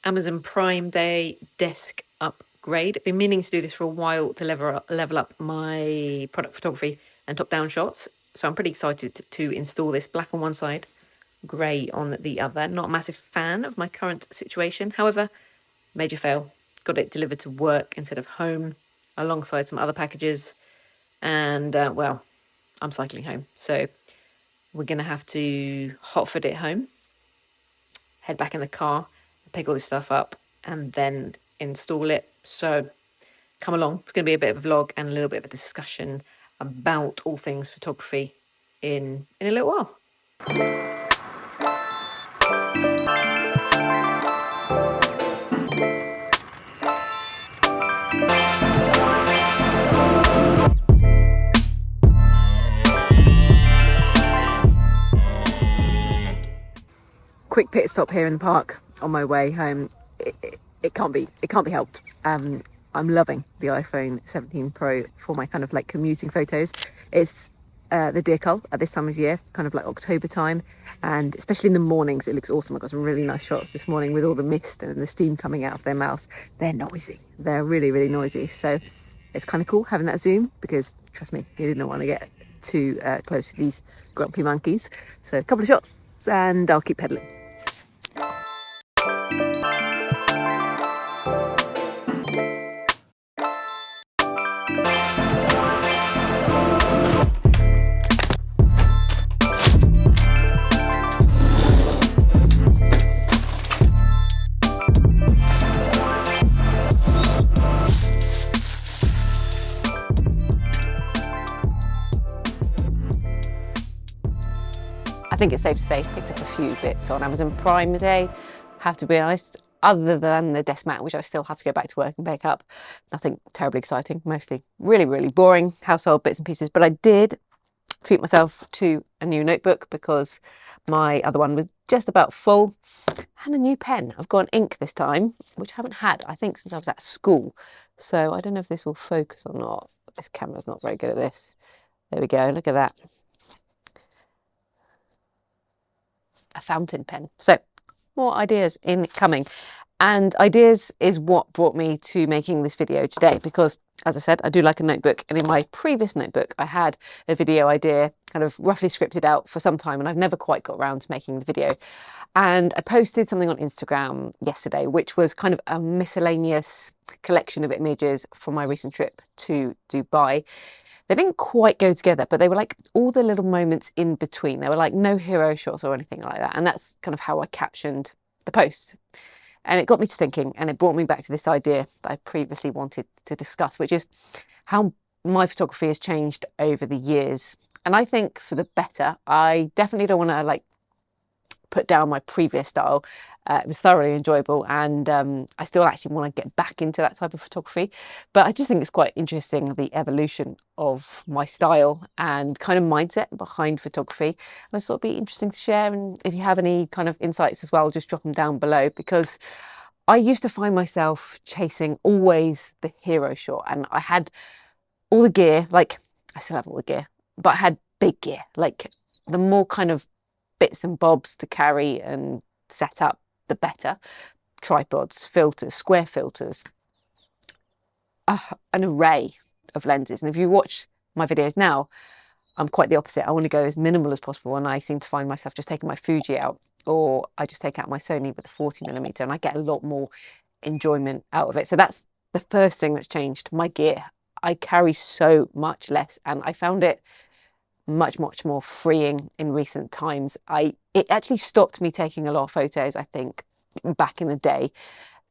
Amazon Prime Day desk upgrade. I've been meaning to do this for a while to level up my product photography and top-down shots. So I'm pretty excited to install this. Black on one side, grey on the other. Not a massive fan of my current situation. However, major fail. Got it delivered to work instead of home, alongside some other packages. And, well, I'm cycling home. So we're going to have to hotfoot it home, head back in the car, pick all this stuff up, and then install it. So come along. It's going to be a bit of a vlog and a little bit of a discussion about all things photography in a little while. Quick pit stop here in the park on my way home. It can't be helped. I'm loving the iPhone 17 Pro for my kind of like commuting photos. It's the deer cull at this time of year, kind of like October time, and especially in the mornings it looks awesome. I got some really nice shots this morning with all the mist and the steam coming out of their mouths. They're noisy, they're really noisy, so it's kind of cool having that zoom, because trust me, you didn't want to get too close to these grumpy monkeys. So a couple of shots and I'll keep pedaling. I think it's safe to say picked up a few bits on Amazon Prime Day. Have to be honest, other than the desk mat, which I still have to go back to work and pick up. Nothing terribly exciting, mostly really boring household bits and pieces. But I did treat myself to a new notebook because my other one was just about full, and a new pen. I've got an ink this time, which I haven't had, I think, since I was at school. So I don't know if this will focus or not. This camera's not very good at this. There we go, look at that. A fountain pen. So more ideas incoming, and ideas is what brought me to making this video today, because as I said, I do like a notebook, and in my previous notebook I had a video idea kind of roughly scripted out for some time, and I've never quite got around to making the video. And I posted something on Instagram yesterday which was kind of a miscellaneous collection of images from my recent trip to Dubai. They didn't quite go together, but they were like all the little moments in between. They were like no hero shots or anything like that. And that's kind of how I captioned the post. And it got me to thinking, and it brought me back to this idea that I previously wanted to discuss, which is how my photography has changed over the years. And I think for the better. I definitely don't want to like put down my previous style. It was thoroughly enjoyable, and I still actually want to get back into that type of photography. But I just think it's quite interesting, the evolution of my style and kind of mindset behind photography. And I just thought it'd be interesting to share, and if you have any kind of insights as well, just drop them down below, because I used to find myself chasing always the hero shot, and I had all the gear, like I still have all the gear, but I had big gear, like the more kind of bits and bobs to carry and set up, the better. Tripods, filters, square filters, an array of lenses. And if you watch my videos now, I'm quite the opposite. I want to go as minimal as possible, and I seem to find myself just taking my Fuji out, or I just take out my Sony with a 40mm, and I get a lot more enjoyment out of it. So that's the first thing that's changed, my gear. I carry so much less, and I found it much more freeing in recent times. It actually stopped me taking a lot of photos, I think, back in the day,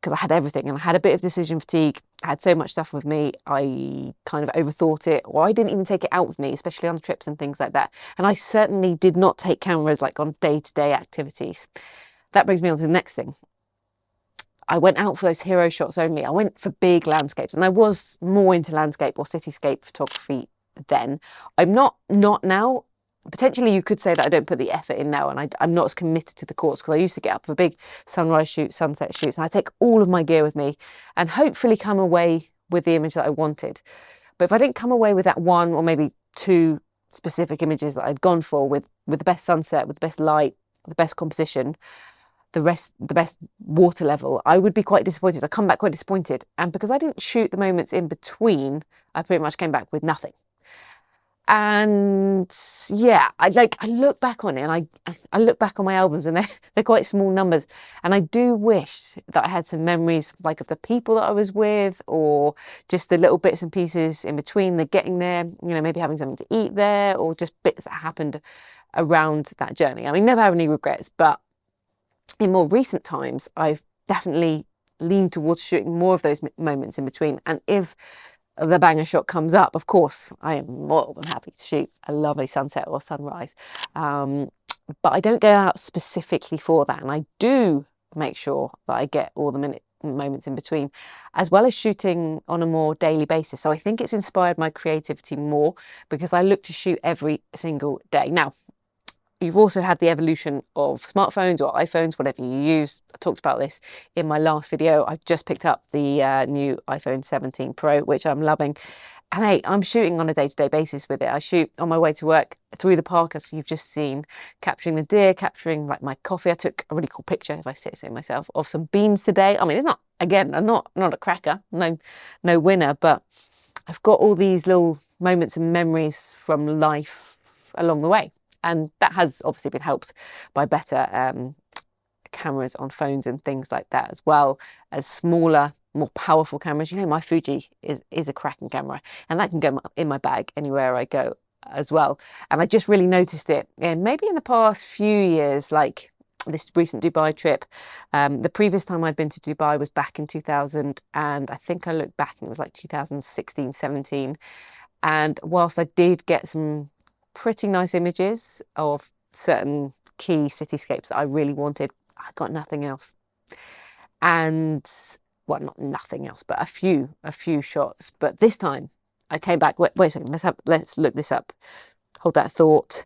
because I had everything, and I had a bit of decision fatigue. I had so much stuff with me, I kind of overthought it, or I didn't even take it out with me, especially on trips and things like that. And I certainly did not take cameras like on day-to-day activities. That brings me on to the next thing. I went out for those hero shots only. I went for big landscapes, and I was more into landscape or cityscape photography then. I'm not now. Potentially you could say that I don't put the effort in now, and I'm not as committed to the course, because I used to get up for big sunrise shoots, sunset shoots, and I take all of my gear with me and hopefully come away with the image that I wanted. But if I didn't come away with that one or maybe two specific images that I'd gone for, with the best sunset, with the best light, the best composition, the best water level, I would be quite disappointed. I come back quite disappointed. And because I didn't shoot the moments in between, I pretty much came back with nothing. And yeah, I look back on it, and I look back on my albums, and they're quite small numbers. And I do wish that I had some memories like of the people that I was with, or just the little bits and pieces in between, the getting there, you know, maybe having something to eat there, or just bits that happened around that journey. I mean, never have any regrets, but in more recent times, I've definitely leaned towards shooting more of those moments in between. And if the banger shot comes up, of course, I am more than happy to shoot a lovely sunset or sunrise. But I don't go out specifically for that. And I do make sure that I get all the moments in between, as well as shooting on a more daily basis. So I think it's inspired my creativity more, because I look to shoot every single day. Now, you've also had the evolution of smartphones or iPhones, whatever you use. I talked about this in my last video. I've just picked up the new iPhone 17 Pro, which I'm loving. And hey, I'm shooting on a day-to-day basis with it. I shoot on my way to work through the park, as you've just seen, capturing the deer, capturing like my coffee. I took a really cool picture, if I say so myself, of some beans today. I mean, it's not, again, I'm not a cracker, no winner, but I've got all these little moments and memories from life along the way. And that has obviously been helped by better cameras on phones and things like that, as well as smaller, more powerful cameras. You know, my Fuji is a cracking camera, and that can go in my bag anywhere I go as well. And I just really noticed it, and maybe in the past few years, like this recent Dubai trip. The previous time I'd been to Dubai was back in 2000, and I think I looked back and it was like 2016, 17. And whilst I did get some pretty nice images of certain key cityscapes that I really wanted, I got nothing else. And well, not nothing else, but a few shots. But this time I came back. Wait a second. Let's look this up. Hold that thought.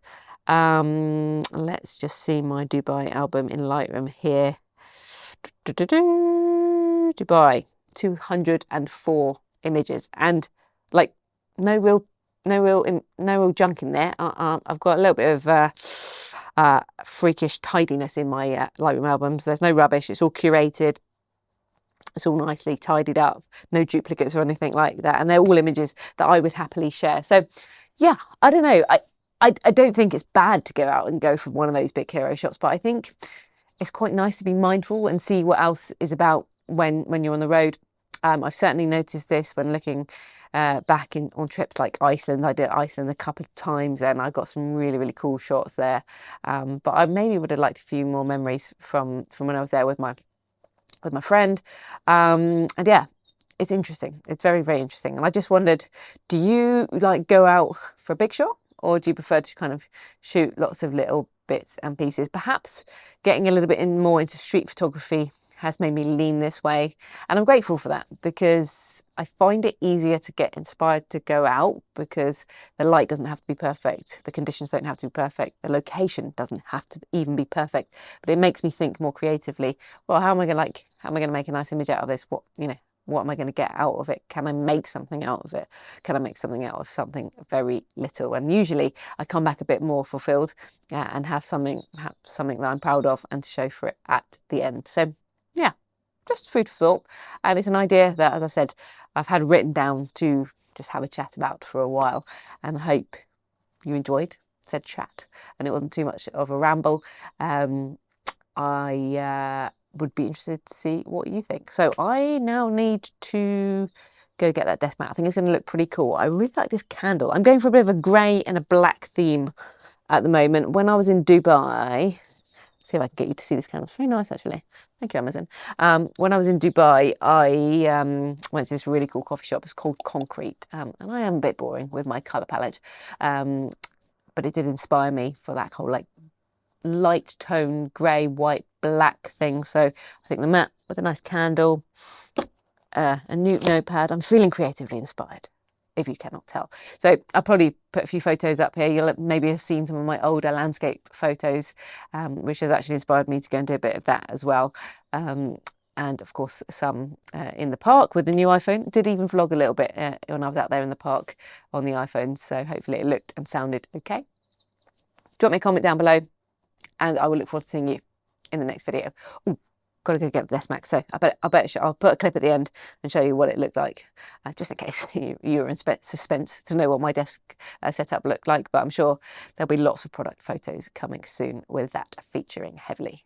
Let's just see my Dubai album in Lightroom here. Dubai, 204 images, and like no real junk in there. I've got a little bit of freakish tidiness in my Lightroom albums. There's no rubbish. It's all curated. It's all nicely tidied up. No duplicates or anything like that. And they're all images that I would happily share. So yeah, I don't know. I don't think it's bad to go out and go for one of those big hero shots, but I think it's quite nice to be mindful and see what else is about when you're on the road. I've certainly noticed this when looking back on trips like Iceland. I did Iceland a couple of times, and I got some really cool shots there. But I maybe would have liked a few more memories from when I was there with my friend. And yeah, it's interesting. It's very interesting. And I just wondered, do you like go out for a big shot, or do you prefer to kind of shoot lots of little bits and pieces? Perhaps getting a little bit more into street photography has made me lean this way, and I'm grateful for that, because I find it easier to get inspired to go out, because the light doesn't have to be perfect, the conditions don't have to be perfect, the location doesn't have to even be perfect, but it makes me think more creatively. Well, how am I going to make a nice image out of this? What am I going to get out of it? Can I make something out of it? Can I make something out of something very little? And usually I come back a bit more fulfilled, and have something that I'm proud of and to show for it at the end. So yeah, just food for thought. And it's an idea that, as I said, I've had written down to just have a chat about for a while, and I hope you enjoyed said chat and it wasn't too much of a ramble. I would be interested to see what you think. So I now need to go get that desk mat. I think it's going to look pretty cool. I really like this candle. I'm going for a bit of a grey and a black theme at the moment. When I was in Dubai, see if I can get you to see this candle. It's very nice, actually. Thank you, Amazon. When I was in Dubai, I went to this really cool coffee shop. It's called Concrete. And I am a bit boring with my colour palette. But it did inspire me for that whole like light tone, grey, white, black thing. So I think the mat with a nice candle, a new notepad. I'm feeling creatively inspired, if you cannot tell. So I'll probably put a few photos up here. You'll maybe have seen some of my older landscape photos, which has actually inspired me to go and do a bit of that as well. And of course, some in the park with the new iPhone. Did even vlog a little bit when I was out there in the park on the iPhone. So hopefully it looked and sounded okay. Drop me a comment down below, and I will look forward to seeing you in the next video. Ooh, got to go get the desk mat. So I'll put a clip at the end and show you what it looked like, just in case you were in suspense to know what my desk setup looked like. But I'm sure there'll be lots of product photos coming soon with that featuring heavily.